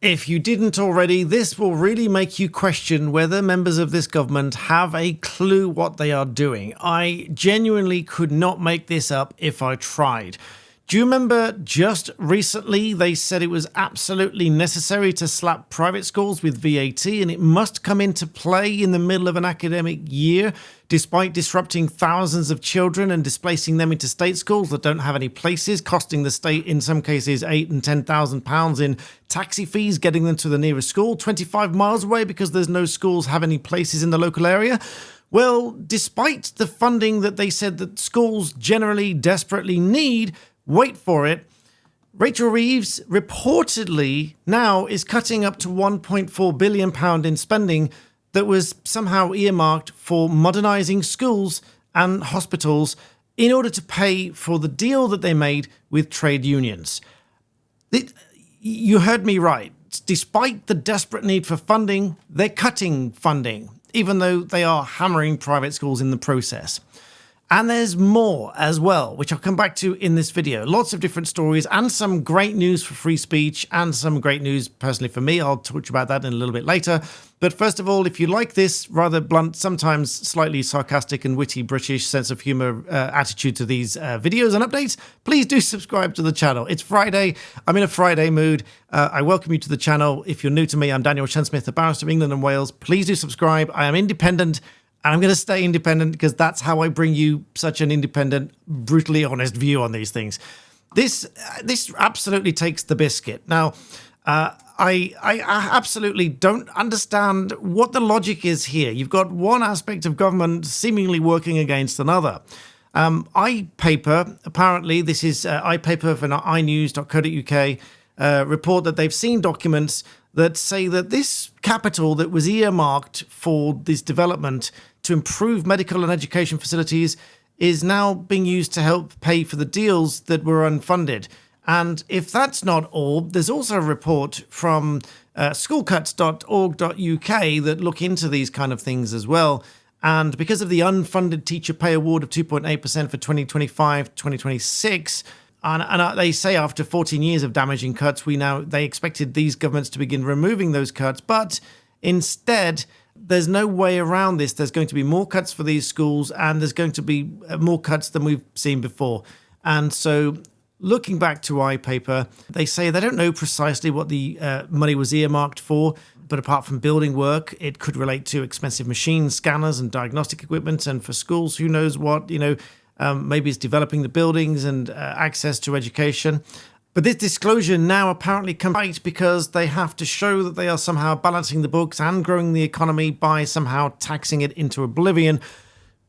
If you didn't already, this will really make you question whether members of this government have a clue what they are doing. I genuinely could not make this up if I tried. Do you remember just recently they said it was absolutely necessary to slap private schools with VAT and it must come into play in the middle of an academic year, despite disrupting thousands of children and displacing them into state schools that don't have any places, costing the state in some cases £8,000 and £10,000 in taxi fees, getting them to the nearest school 25 miles away because there's no schools have any places in the local area? Well, despite the funding that they said that schools generally desperately need, wait for it, Rachel Reeves reportedly now is cutting up to £1.4 billion in spending that was somehow earmarked for modernising schools and hospitals in order to pay for the deal that they made with trade unions. You heard me right. Despite the desperate need for funding, they're cutting funding, even though they are hammering private schools in the process. And there's more as well, which I'll come back to in this video. Lots of different stories and some great news for free speech and some great news personally for me. I'll talk about that in a little bit later. But first of all, if you like this rather blunt, sometimes slightly sarcastic and witty British sense of humour attitude to these videos and updates, please do subscribe to the channel. It's Friday. I'm in a Friday mood. I welcome you to the channel. If you're new to me, I'm Daniel Smith, the Barrister of England and Wales. Please do subscribe. I am independent. And I'm going to stay independent because that's how I bring you such an independent, brutally honest view on these things. This absolutely takes the biscuit. Now, I absolutely don't understand what the logic is here. You've got one aspect of government seemingly working against another. iPaper, apparently, this is iPaper from inews.co.uk, report that they've seen documents that say that this capital that was earmarked for this development to improve medical and education facilities is now being used to help pay for the deals that were unfunded. And if that's not all, there's also a report from schoolcuts.org.uk that look into these kind of things as well. And because of the unfunded teacher pay award of 2.8% for 2025-2026, and they say after 14 years of damaging cuts, they expected these governments to begin removing those cuts. But instead, there's no way around this. There's going to be more cuts for these schools, and there's going to be more cuts than we've seen before. And so looking back to iPaper, they say they don't know precisely what the money was earmarked for. But apart from building work, it could relate to expensive machines, scanners and diagnostic equipment. And for schools, who knows what, maybe it's developing the buildings and access to education. But this disclosure now apparently comes right because they have to show that they are somehow balancing the books and growing the economy by somehow taxing it into oblivion.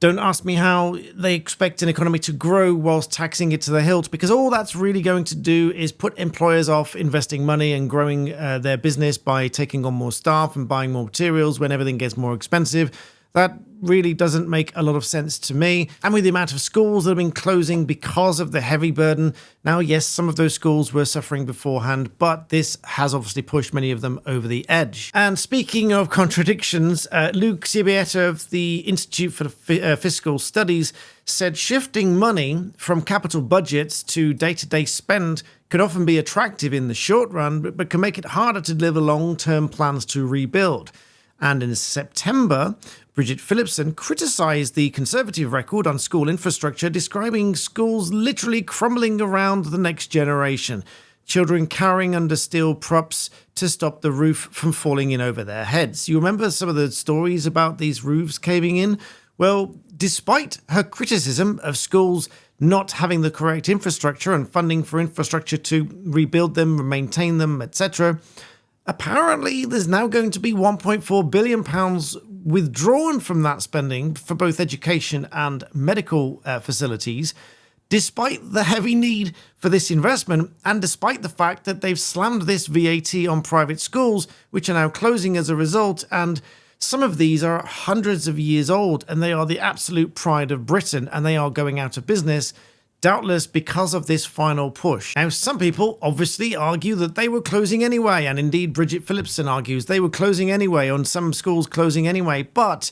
Don't ask me how they expect an economy to grow whilst taxing it to the hilt, because all that's really going to do is put employers off investing money and growing their business by taking on more staff and buying more materials when everything gets more expensive. That really doesn't make a lot of sense to me. And with the amount of schools that have been closing because of the heavy burden, now, yes, some of those schools were suffering beforehand, but this has obviously pushed many of them over the edge. And speaking of contradictions, Luke Sibieta of the Institute for Fiscal Studies said shifting money from capital budgets to day-to-day spend can often be attractive in the short run, but can make it harder to deliver long-term plans to rebuild. And in September, Bridget Phillipson criticised the Conservative record on school infrastructure, describing schools literally crumbling around the next generation, children cowering under steel props to stop the roof from falling in over their heads. You remember some of the stories about these roofs caving in? Well, despite her criticism of schools not having the correct infrastructure and funding for infrastructure to rebuild them, maintain them, etc., apparently, there's now going to be £1.4 billion withdrawn from that spending for both education and medical facilities, despite the heavy need for this investment and despite the fact that they've slammed this VAT on private schools, which are now closing as a result. And some of these are hundreds of years old, and they are the absolute pride of Britain, and they are going out of business, doubtless because of this final push. Now, some people obviously argue that they were closing anyway, and indeed Bridget Phillipson argues they were closing anyway, on some schools closing anyway, but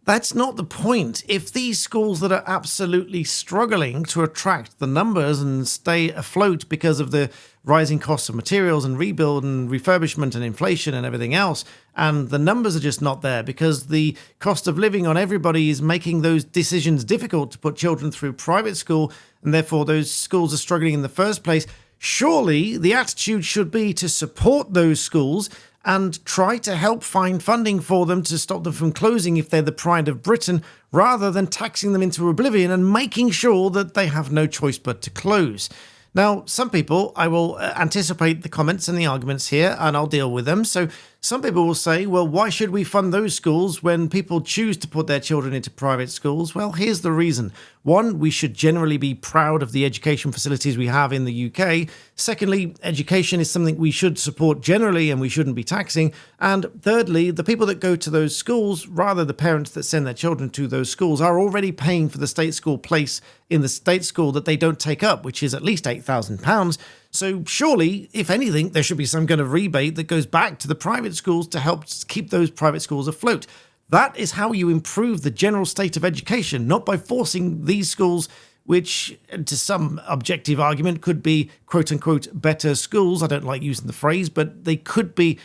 That's not the point. If these schools that are absolutely struggling to attract the numbers and stay afloat because of the rising costs of materials and rebuild and refurbishment and inflation and everything else, and the numbers are just not there because the cost of living on everybody is making those decisions difficult to put children through private school, and therefore those schools are struggling in the first place, surely the attitude should be to support those schools and try to help find funding for them to stop them from closing if they're the pride of Britain, rather than taxing them into oblivion and making sure that they have no choice but to close. Now, some people, I will anticipate the comments and the arguments here, and I'll deal with them. So some people will say, well, why should we fund those schools when people choose to put their children into private schools? Well, here's the reason. One, we should generally be proud of the education facilities we have in the UK. Secondly, education is something we should support generally and we shouldn't be taxing. And thirdly, the people that go to those schools, rather the parents that send their children to those schools, are already paying for the state school place in the state school that they don't take up, which is at least £8,000. So surely, if anything, there should be some kind of rebate that goes back to the private schools to help keep those private schools afloat. That is how you improve the general state of education, not by forcing these schools, which to some objective argument could be quote-unquote better schools. I don't like using the phrase, but they could be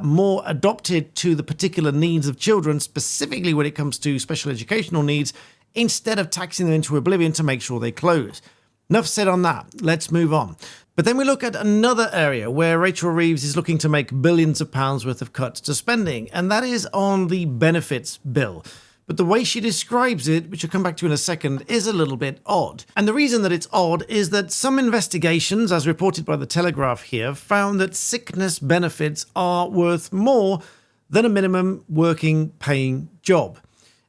more adopted to the particular needs of children, specifically when it comes to special educational needs, instead of taxing them into oblivion to make sure they close. Enough said on that. Let's move on. But then we look at another area where Rachel Reeves is looking to make billions of pounds worth of cuts to spending, and that is on the benefits bill. But the way she describes it, which I'll come back to in a second, is a little bit odd. And the reason that it's odd is that some investigations, as reported by The Telegraph here, found that sickness benefits are worth more than a minimum working paying job.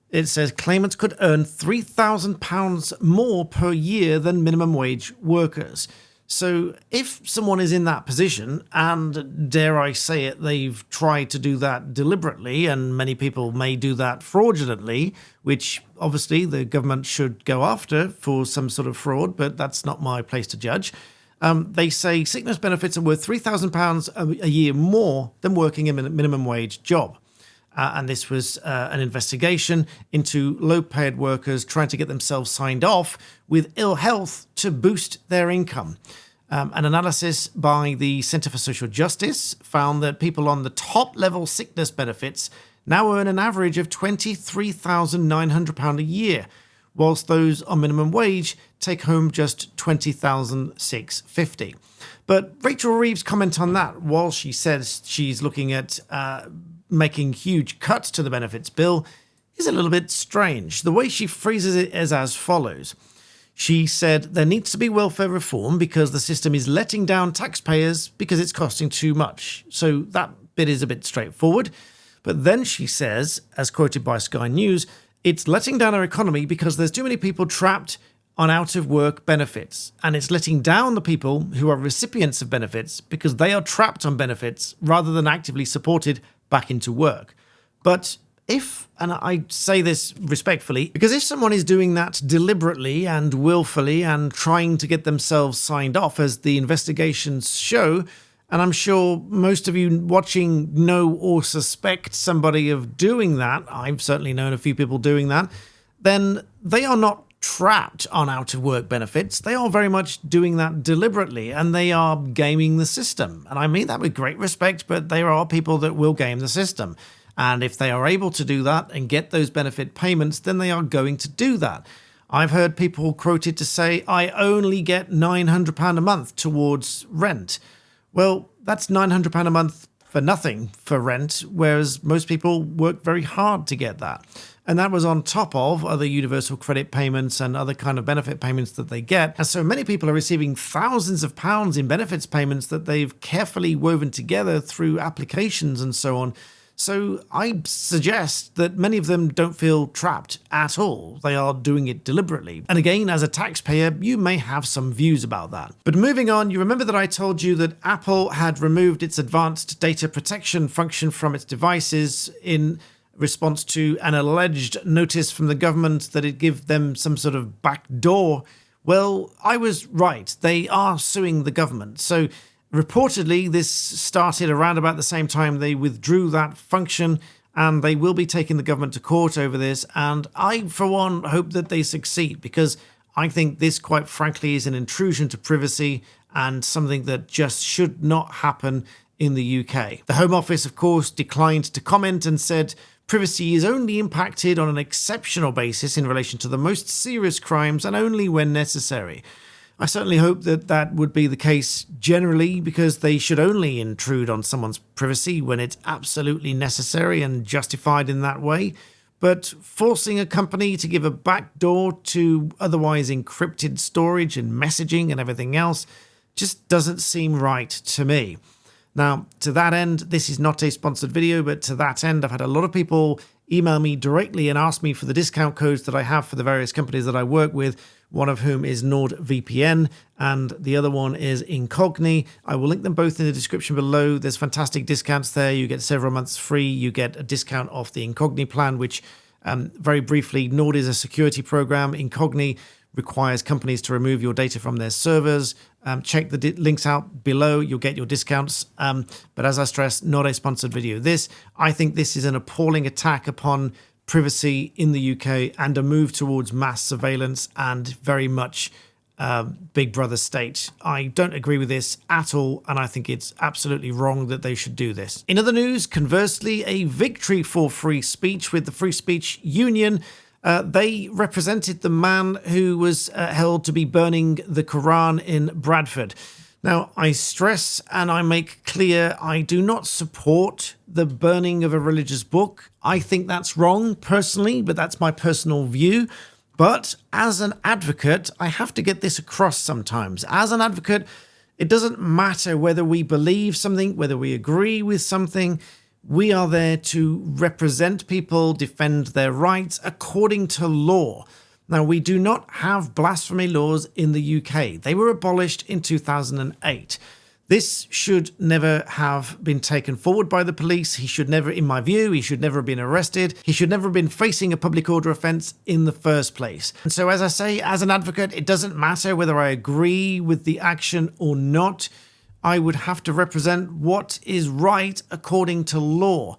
It says claimants could earn £3,000 more per year than minimum wage workers. So if someone is in that position, and dare I say it, they've tried to do that deliberately, and many people may do that fraudulently, which obviously the government should go after for some sort of fraud, but that's not my place to judge. They say sickness benefits are worth £3,000 a year more than working a minimum wage job. And this was an investigation into low-paid workers trying to get themselves signed off with ill health to boost their income. An analysis by the Centre for Social Justice found that people on the top-level sickness benefits now earn an average of £23,900 a year, whilst those on minimum wage take home just £20,650. But Rachel Reeves' comment on that, while she says she's looking at making huge cuts to the benefits bill, is a little bit strange. The way she phrases it is as follows. She said there needs to be welfare reform because the system is letting down taxpayers because it's costing too much. So that bit is a bit straightforward. But then she says, as quoted by Sky News, it's letting down our economy because there's too many people trapped on out-of-work benefits. And it's letting down the people who are recipients of benefits because they are trapped on benefits rather than actively supported back into work. But if, and I say this respectfully, because if someone is doing that deliberately and willfully and trying to get themselves signed off, as the investigations show, and I'm sure most of you watching know or suspect somebody of doing that, I've certainly known a few people doing that, then they are not trapped on out-of-work benefits. They are very much doing that deliberately, and they are gaming the system. And I mean that with great respect, but there are people that will game the system. And if they are able to do that and get those benefit payments, then they are going to do that. I've heard people quoted to say, I only get £900 a month towards rent. Well, that's £900 a month for nothing for rent, whereas most people work very hard to get that. And that was on top of other universal credit payments and other kind of benefit payments that they get. And so many people are receiving thousands of pounds in benefits payments that they've carefully woven together through applications and so on. So I suggest that many of them don't feel trapped at all. They are doing it deliberately. And again, as a taxpayer, you may have some views about that. But moving on, you remember that I told you that Apple had removed its advanced data protection function from its devices in response to an alleged notice from the government that it give them some sort of back door. Well, I was right. They are suing the government. So reportedly, this started around about the same time they withdrew that function. and they will be taking the government to court over this. And I, for one, hope that they succeed, because I think this, quite frankly, is an intrusion to privacy and something that just should not happen in the UK. The Home Office, of course, declined to comment and said privacy is only impacted on an exceptional basis in relation to the most serious crimes and only when necessary. I certainly hope that that would be the case generally, because they should only intrude on someone's privacy when it's absolutely necessary and justified in that way. But forcing a company to give a backdoor to otherwise encrypted storage and messaging and everything else just doesn't seem right to me. Now, to that end, this is not a sponsored video, but to that end, I've had a lot of people email me directly and ask me for the discount codes that I have for the various companies that I work with, one of whom is NordVPN and the other one is Incogni. I will link them both in the description below. There's fantastic discounts there. You get several months free. You get a discount off the Incogni plan, which very briefly, Nord is a security program. Incogni requires companies to remove your data from their servers. Check the links out below. You'll get your discounts. But as I stress, not a sponsored video. I think this is an appalling attack upon privacy in the UK and a move towards mass surveillance and very much Big Brother state. I don't agree with this at all, and I think it's absolutely wrong that they should do this. In other news, conversely, a victory for free speech with the Free Speech Union. They represented the man who was held to be burning the Quran in Bradford. Now, I stress and I make clear I do not support the burning of a religious book. I think that's wrong personally, but that's my personal view. But as an advocate, I have to get this across sometimes. As an advocate, it doesn't matter whether we believe something, whether we agree with something. We are there to represent people, defend their rights according to law. Now, we do not have blasphemy laws in the UK. They were abolished in 2008. This should never have been taken forward by the police. He should never, in my view, he should never have been arrested. He should never have been facing a public order offence in the first place. And so, as I say, as an advocate, it doesn't matter whether I agree with the action or not. I would have to represent what is right according to law.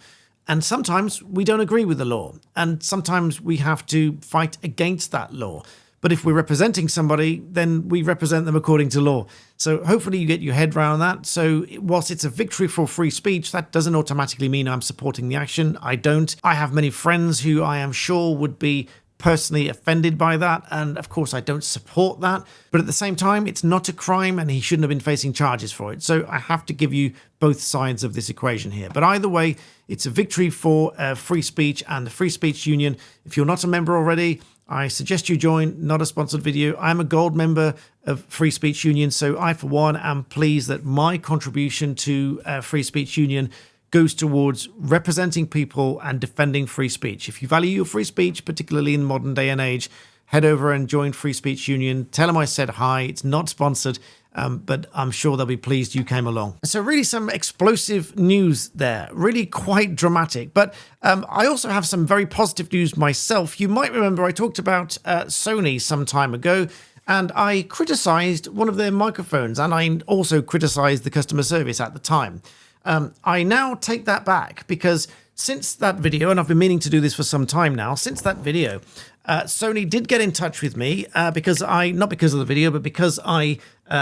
And sometimes we don't agree with the law. And sometimes we have to fight against that law. But if we're representing somebody, then we represent them according to law. So hopefully you get your head around that. So whilst it's a victory for free speech, that doesn't automatically mean I'm supporting the action. I don't. I have many friends who I am sure would be personally offended by that, and of course I don't support that, but at the same time it's not a crime and he shouldn't have been facing charges for it. So I have to give you both sides of this equation here, but either way it's a victory for free speech and the Free Speech Union. If you're not a member already, I suggest you join. Not a sponsored video. I'm a gold member of Free Speech Union, so I for one am pleased that my contribution to Free Speech Union goes towards representing people and defending free speech. If you value your free speech, particularly in modern day and age, head over and join Free Speech Union. Tell them I said hi. It's not sponsored, but I'm sure they'll be pleased you came along. So really some explosive news there, really quite dramatic. But I also have some very positive news myself. You might remember I talked about Sony some time ago, and I criticized one of their microphones, and I also criticized the customer service at the time. I now take that back, because since that video, and I've been meaning to do this for some time now, since that video, Sony did get in touch with me because not because of the video, but because I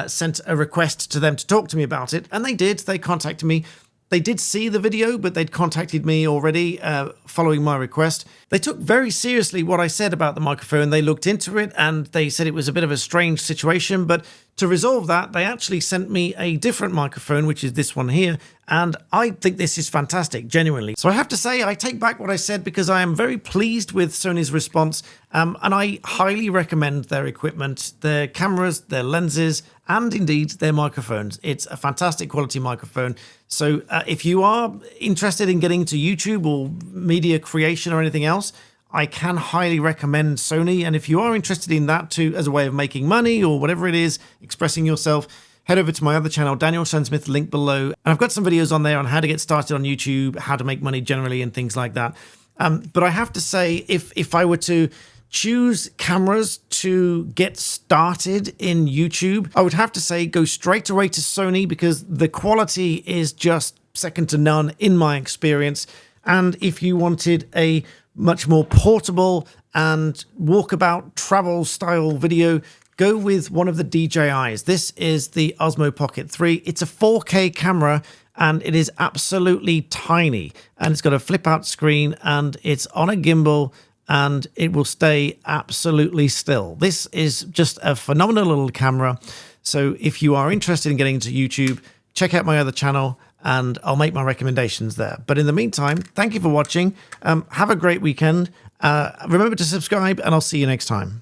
sent a request to them to talk to me about it. And they did. They contacted me. They did see the video, but they'd contacted me already following my request. They took very seriously what I said about the microphone. They looked into it and they said it was a bit of a strange situation, but to resolve that, they actually sent me a different microphone, which is this one here, and I think this is fantastic, genuinely. So I have to say, I take back what I said, because I am very pleased with Sony's response, and I highly recommend their equipment, their cameras, their lenses, and indeed their microphones. It's a fantastic quality microphone. So if you are interested in getting into YouTube or media creation or anything else, I can highly recommend Sony. And if you are interested in that too, as a way of making money or whatever it is, expressing yourself, head over to my other channel, Daniel Sunsmith, link below. And I've got some videos on there on how to get started on YouTube, how to make money generally and things like that. But I have to say, if I were to choose cameras to get started in YouTube, I would have to say go straight away to Sony, because the quality is just second to none in my experience. And if you wanted a much more portable and walkabout travel style video, go with one of the DJIs. This is the Osmo Pocket 3. It's a 4K camera and it is absolutely tiny. And it's got a flip out screen and it's on a gimbal and it will stay absolutely still. This is just a phenomenal little camera. So if you are interested in getting into YouTube, check out my other channel and I'll make my recommendations there. But in the meantime, thank you for watching. Have a great weekend. Remember to subscribe and I'll see you next time.